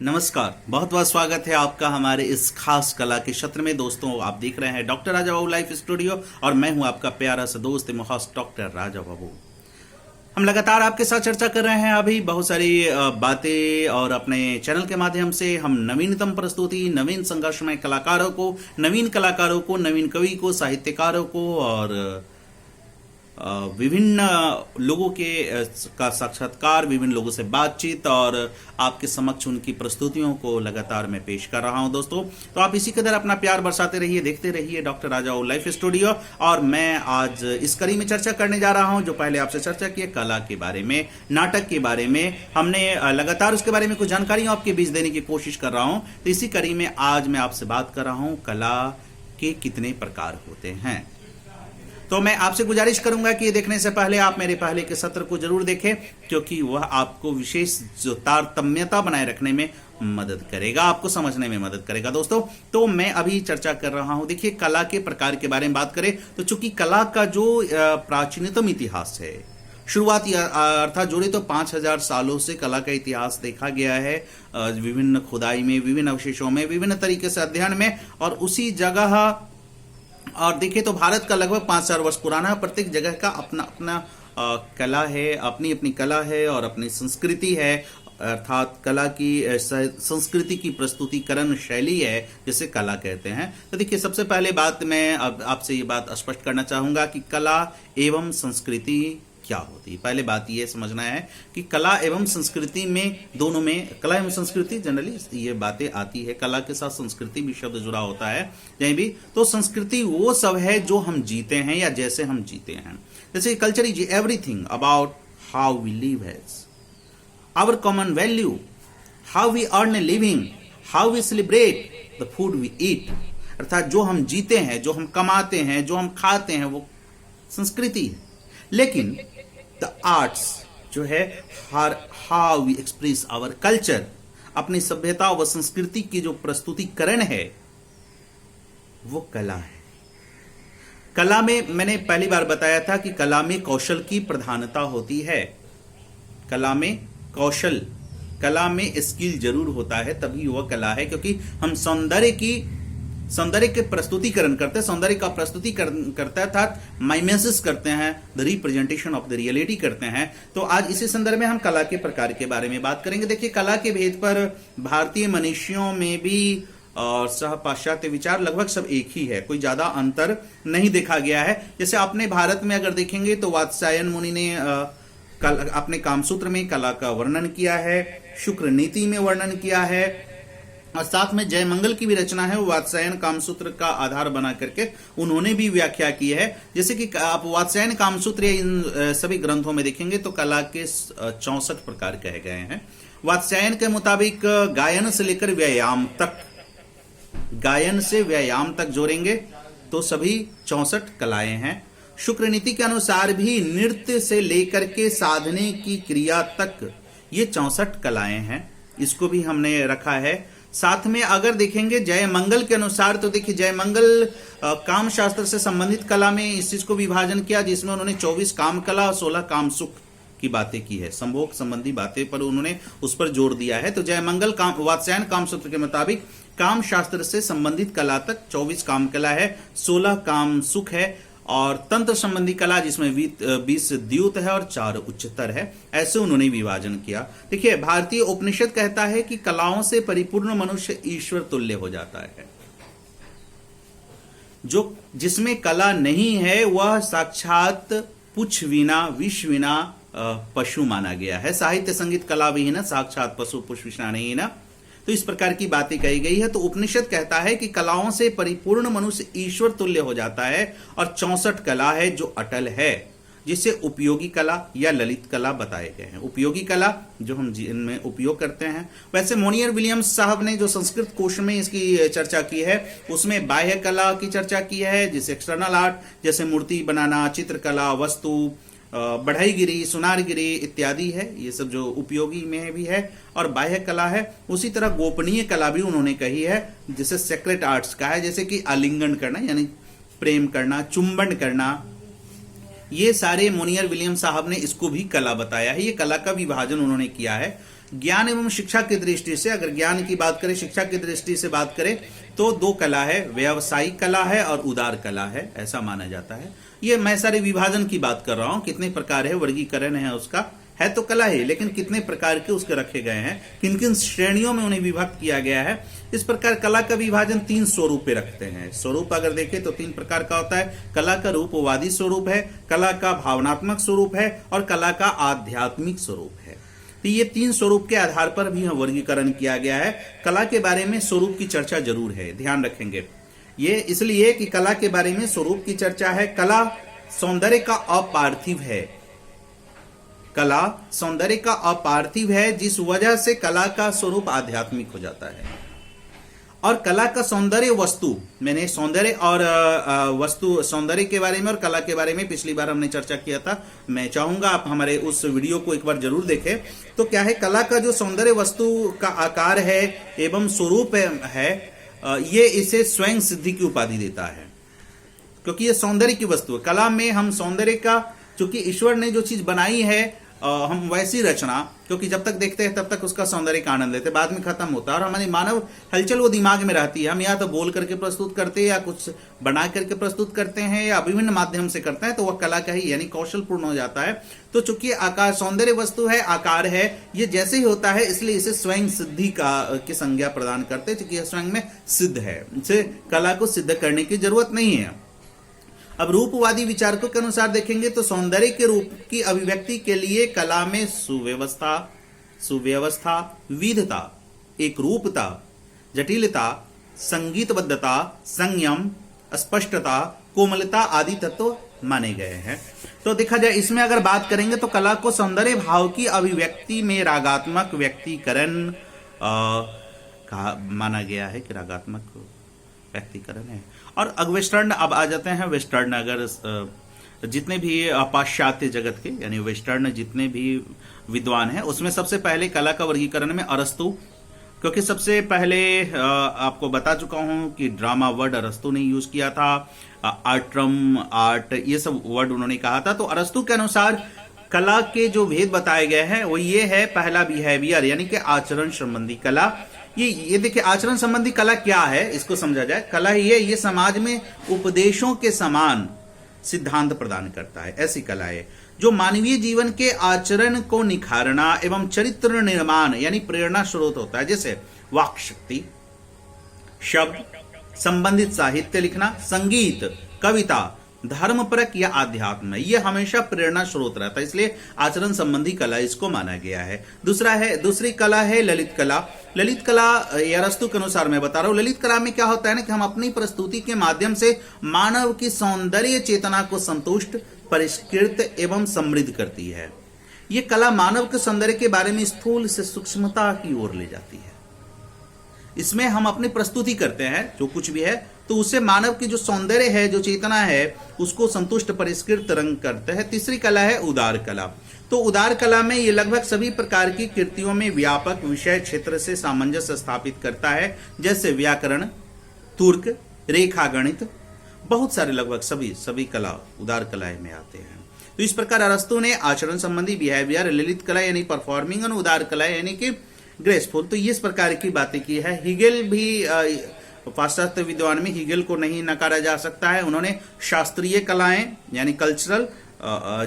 नमस्कार, बहुत बहुत स्वागत है आपका हमारे इस खास कला के क्षेत्र में। दोस्तों, आप देख रहे हैं doctor Raja Babu life studio और मैं हूं आपका प्यारा सा दोस्त होस्ट डॉक्टर राजा बाबू। हम लगातार आपके साथ चर्चा कर रहे हैं अभी बहुत सारी बातें और अपने चैनल के माध्यम से हम नवीनतम प्रस्तुति, नवीन संघर्षमय कलाकारों को, नवीन कवि को, साहित्यकारों को और विभिन्न लोगों के का साक्षात्कार, विभिन्न लोगों से बातचीत और आपके समक्ष उनकी प्रस्तुतियों को लगातार मैं पेश कर रहा हूं दोस्तों। तो आप इसी कदर अपना प्यार बरसाते रहिए, देखते रहिए डॉक्टर राजा लाइफ स्टूडियो। और मैं आज इस कड़ी में चर्चा करने जा रहा हूं जो पहले आपसे चर्चा की, कला के बारे में, नाटक के बारे में। हमने लगातार उसके बारे में कुछ जानकारी आपके बीच देने की कोशिश कर रहा हूं। तो इसी कड़ी में आज मैं आपसे बात कर रहा हूं कला के कितने प्रकार होते हैं। तो मैं आपसे गुजारिश करूंगा कि ये देखने से पहले आप मेरे पहले के सत्र को जरूर देखें, क्योंकि वह आपको विशेष जो तारतम्यता बनाए रखने में मदद करेगा, आपको समझने में मदद करेगा दोस्तों। तो मैं अभी चर्चा कर रहा हूं, देखिए कला के प्रकार के बारे में बात करें तो चूंकि कला का जो प्राचीनतम इतिहास है, शुरुआती अर्थात जोड़े तो 5000 सालों से कला का इतिहास देखा गया है, विभिन्न खुदाई में, विभिन्न अवशेषों में, विभिन्न तरीके से अध्ययन में। और उसी जगह और देखिए तो भारत का लगभग 5000 वर्ष पुराना है। प्रत्येक जगह का अपना अपना कला है, अपनी अपनी कला है और अपनी संस्कृति है, अर्थात कला की संस्कृति की प्रस्तुतिकरण शैली है जिसे कला कहते हैं। तो देखिए सबसे पहले बात मैं अब आपसे ये बात स्पष्ट करना चाहूंगा कि कला एवं संस्कृति क्या होती है। पहले बात यह समझना है कि कला एवं संस्कृति में, दोनों में, कला एवं संस्कृति जनरली ये बातें आती है, कला के साथ संस्कृति भी शब्द जुड़ा होता है कहीं भी। तो संस्कृति वो सब है जो हम जीते हैं या जैसे हम जीते हैं। जैसे culture is everything about how we live has our common value, how we earn a living, how we celebrate the food we eat. अर्थात जो हम जीते हैं, जो हम कमाते हैं, जो हम खाते हैं, वो संस्कृति है। लेकिन द आर्ट्स जो है, how we express our culture, अपनी सभ्यता व संस्कृति की जो प्रस्तुतिकरण है वो कला है। कला में मैंने पहली बार बताया था कि कला में कौशल की प्रधानता होती है। कला में कौशल, कला में स्किल जरूर होता है, तभी वह कला है। क्योंकि हम सौंदर्य के प्रस्तुतिकरण करते हैं, सौंदर्य का प्रस्तुतिकरण करते हैं, अर्थात माइमेसिस करते हैं, the representation of the reality करते हैं। तो आज इसी संदर्भ में हम कला के प्रकार के बारे में बात करेंगे। देखिए कला के भेद पर भारतीय मनीषियों में भी और सह पाश्चात्य विचार लगभग सब एक ही है, कोई ज्यादा अंतर नहीं देखा गया है। जैसे अपने भारत में अगर देखेंगे तो वात्स्यायन मुनि ने अपने कामसूत्र में कला का वर्णन किया है, शुक्र नीति में वर्णन किया है, और साथ में जयमंगल की भी रचना है, वो वात्स्यायन कामसूत्र का आधार बना करके उन्होंने भी व्याख्या की है। जैसे कि आप वात्स्यायन कामसूत्र इन सभी ग्रंथों में देखेंगे तो कला के 64 प्रकार कहे गए हैं। वात्स्यायन के मुताबिक गायन से लेकर व्यायाम तक, गायन से व्यायाम तक जोड़ेंगे तो सभी 64 कलाएं हैं। शुक्र नीति के अनुसार भी नृत्य से लेकर के साधने की क्रिया तक ये 64 कलाएं हैं, इसको भी हमने रखा है। साथ में अगर देखेंगे जयमंगल के अनुसार तो देखिए जयमंगल काम शास्त्र से संबंधित कला में इस चीज को विभाजन किया, जिसमें उन्होंने 24 काम कला और 16 काम सुख की बातें की है, संभोग संबंधी बातें पर उन्होंने उस पर जोर दिया है। तो जयमंगल वात्स्यायन काम सूत्र के मुताबिक काम शास्त्र से संबंधित कला तक 24 काम कला है, 16 काम सुख है, और तंत्र संबंधी कला जिसमें 20 द्यूत है और 4 उच्चतर है। ऐसे उन्होंने विभाजन किया। देखिए भारतीय उपनिषद कहता है कि कलाओं से परिपूर्ण मनुष्य ईश्वर तुल्य हो जाता है। जो जिसमें कला नहीं है वह साक्षात पुच्छ विना विष विना पशु माना गया है। साहित्य संगीत कला विहीन साक्षात पशु पुष्प विषा नहीं ना। तो इस प्रकार की बातें कही गई है। तो उपनिषद कहता है कि कलाओं से परिपूर्ण मनुष्य ईश्वर तुल्य हो जाता है, और 64 कला है जो अटल है, जिसे उपयोगी कला या ललित कला बताए गए हैं। उपयोगी कला जो हम इनमें उपयोग करते हैं। वैसे मोनियर विलियम्स साहब ने जो संस्कृत कोश में इसकी चर्चा की है उसमें बाह्य कला की चर्चा की है, जिसे एक्सटर्नल आर्ट, जैसे मूर्ति बनाना, चित्रकला, वस्तु, बढ़ईगिरी, सुनारगिरी इत्यादि है, ये सब जो उपयोगी में भी है और बाह्य कला है। उसी तरह गोपनीय कला भी उन्होंने कही है, जिसे सेक्रेट आर्ट्स का है, जैसे कि आलिंगन करना यानी प्रेम करना, चुंबन करना, ये सारे मोनियर विलियम साहब ने इसको भी कला बताया है। ये कला का विभाजन उन्होंने किया है। ज्ञान एवं शिक्षा की दृष्टि से, अगर ज्ञान की बात करें, शिक्षा की दृष्टि से बात करें, तो दो कला है, व्यावसायिक कला है और उदार कला है, ऐसा माना जाता है। ये मैं सारे विभाजन की बात कर रहा हूं, कितने प्रकार है, वर्गीकरण है उसका, है तो कला ही, लेकिन कितने प्रकार के उसके रखे गए हैं, किन किन श्रेणियों में उन्हें विभक्त किया गया है। इस प्रकार कला का विभाजन 3 स्वरूप पे रखते हैं। स्वरूप अगर देखें तो 3 प्रकार का होता है। कला का रूपवादी स्वरूप है, कला का भावनात्मक स्वरूप है और कला का आध्यात्मिक स्वरूप है। तो ये 3 स्वरूप के आधार पर भी वर्गीकरण किया गया है। कला के बारे में स्वरूप की चर्चा जरूर है, ध्यान रखेंगे। ये इसलिए कि कला के बारे में स्वरूप की चर्चा है। कला सौंदर्य का अपार्थिव है, कला सौंदर्य का अपार्थिव है, जिस वजह से कला का स्वरूप आध्यात्मिक हो जाता है। और कला का सौंदर्य वस्तु, मैंने सौंदर्य और वस्तु, सौंदर्य के बारे में और कला के बारे में पिछली बार हमने चर्चा किया था। मैं चाहूंगा आप हमारे उस वीडियो को एक बार जरूर देखें। तो क्या है, कला का जो सौंदर्य वस्तु का आकार है एवं स्वरूप है, ये इसे स्वयं सिद्धि की उपाधि देता है, क्योंकि ये सौंदर्य की वस्तु है। कला में हम सौंदर्य का, क्योंकि ईश्वर ने जो चीज बनाई है, हम वैसी रचना, क्योंकि जब तक देखते हैं तब तक उसका सौंदर्य का आनंद लेते हैं, बाद में खत्म होता है। और हमारी मानव हलचल वो दिमाग में रहती है। हम या तो बोल करके प्रस्तुत करते हैं, या कुछ बना करके प्रस्तुत करते हैं, या विभिन्न माध्यम से करते हैं, तो वह कला का ही यानी कौशल पूर्ण हो जाता है। तो चूंकि आकार सौंदर्य वस्तु है, आकार है, ये जैसे ही होता है, इसलिए इसे स्वयं सिद्धि की संज्ञा प्रदान करते हैं, क्योंकि यह स्वयं में सिद्ध है। इसे कला को सिद्ध करने की जरूरत नहीं है। अब रूपवादी विचारकों के अनुसार देखेंगे तो सौंदर्य के रूप की अभिव्यक्ति के लिए कला में सुव्यवस्था, विधता, एक रूपता, जटिलता, संगीतबद्धता, संयम, स्पष्टता, कोमलता आदि तत्व माने गए हैं। तो देखा जाए, इसमें अगर बात करेंगे तो कला को सौंदर्य भाव की अभिव्यक्ति में रागात्मक व्यक्तिकरण माना गया है, कि रागात्मक व्यक्तिकरण है। और वेस्टर्न, अब आ जाते हैं वेस्टर्न। अगर जितने भी पाश्चात्य जगत के यानी वेस्टर्न जितने भी विद्वान हैं, उसमें सबसे पहले कला का वर्गीकरण में अरस्तु, क्योंकि सबसे पहले आपको बता चुका हूं कि ड्रामा वर्ड अरस्तु ने यूज किया था, आर्ट्रम, आर्ट, ये सब वर्ड उन्होंने कहा था। तो अरस्तु के अनुसार कला के जो भेद बताए गए हैं वो ये है, पहला बिहेवियर यानी कि आचरण संबंधी कला। ये देखिए, आचरण संबंधी कला क्या है, इसको समझा जाए। कला ये समाज में उपदेशों के समान सिद्धांत प्रदान करता है, ऐसी कला है जो मानवीय जीवन के आचरण को निखारना एवं चरित्र निर्माण यानी प्रेरणा स्रोत होता है। जैसे वाक शक्ति, शब्द, संबंधित साहित्य लिखना, संगीत, कविता, धर्मपरक या अध्यात्म, ये हमेशा प्रेरणा स्रोत रहता है, इसलिए आचरण संबंधी कला इसको माना गया है। दूसरी कला है ललित कला। ललित कला अरस्तु के अनुसार मैं बता रहा हूं, ललित कला में क्या होता है ना, कि हम अपनी प्रस्तुति के माध्यम से मानव की सौंदर्य चेतना को संतुष्ट, परिष्कृत एवं समृद्ध करती है। ये कला मानव के सौंदर्य के बारे में स्थूल से सूक्ष्मता की ओर ले जाती है। इसमें हम अपनी प्रस्तुति करते हैं, जो कुछ भी है, तो उससे मानव की जो सौंदर्य है, जो चेतना है, उसको संतुष्ट, परिष्कृत रंग करते हैं। तीसरी कला है उदार कला। तो उदार कला में ये लगभग सभी प्रकार की कृतियों में व्यापक विषय क्षेत्र से सामंजस्य स्थापित करता है, जैसे व्याकरण, तुर्क, रेखा गणित, बहुत सारे लगभग सभी कला उदार कलाएं में आते हैं। तो इस प्रकार अरस्तु ने आचरण संबंधी बिहेवियर, ललित कला यानी परफॉर्मिंग और उदार कला यानी कि ग्रेसफुल, तो इस प्रकार की बातें की है। हिगेल भी पाश्चात्य विद्वान में हिगेल को नहीं नकारा जा सकता है। उन्होंने शास्त्रीय कलाएं यानी कल्चरल,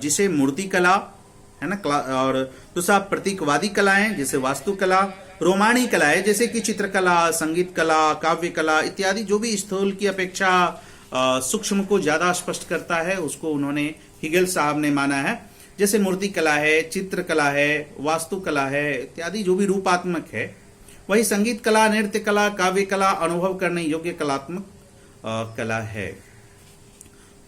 जिसे मूर्ति कला है ना, और दूसरा प्रतीकवादी कलाएं जैसे वास्तुकला, रोमाणी कलाएं जैसे कि चित्रकला, संगीत कला, काव्य कला इत्यादि, जो भी स्थूल की अपेक्षा सूक्ष्म को ज्यादा स्पष्ट करता है, उसको उन्होंने हिगेल साहब ने माना है। जैसे मूर्ति कला है, चित्रकला है, वास्तुकला है इत्यादि, जो भी रूपात्मक है। वही संगीत कला, नृत्य कला, काव्य कला अनुभव करने योग्य कलात्मक कला है।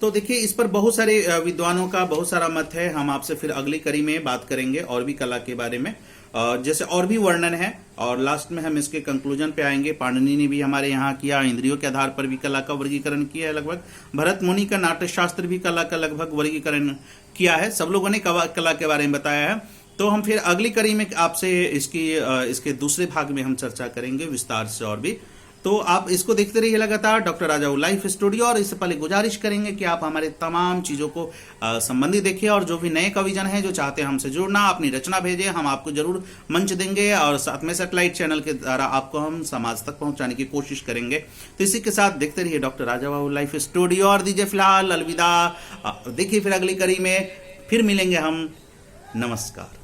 तो देखिए, इस पर बहुत सारे विद्वानों का बहुत सारा मत है। हम आपसे फिर अगली कड़ी में बात करेंगे और भी कला के बारे में, जैसे और भी वर्णन है, और लास्ट में हम इसके कंक्लूजन पे आएंगे। पाणिनि ने भी हमारे यहाँ किया, इंद्रियों के आधार पर भी कला का वर्गीकरण किया है लगभग। भरत मुनि का नाट्य शास्त्र भी कला का लगभग वर्गीकरण किया है। सब लोगों ने कला के बारे में बताया है। तो हम फिर अगली कड़ी में आपसे इसके दूसरे भाग में हम चर्चा करेंगे विस्तार से और भी तो आप इसको देखते रहिए लगातार डॉक्टर राजा लाइफ स्टूडियो। और इससे पहले गुजारिश करेंगे कि आप हमारे तमाम चीज़ों को संबंधी देखिए, और जो भी नए कविजन हैं जो चाहते हैं हमसे जुड़ना, अपनी रचना भेजें, हम आपको जरूर मंच देंगे और साथ में सैटेलाइट चैनल के द्वारा आपको हम समाज तक पहुंचाने की कोशिश करेंगे। तो इसी के साथ देखते रहिए डॉक्टर राजा लाइफ स्टूडियो और दीजिए फिलहाल अलविदा। देखिए फिर अगली कड़ी में फिर मिलेंगे हम। नमस्कार।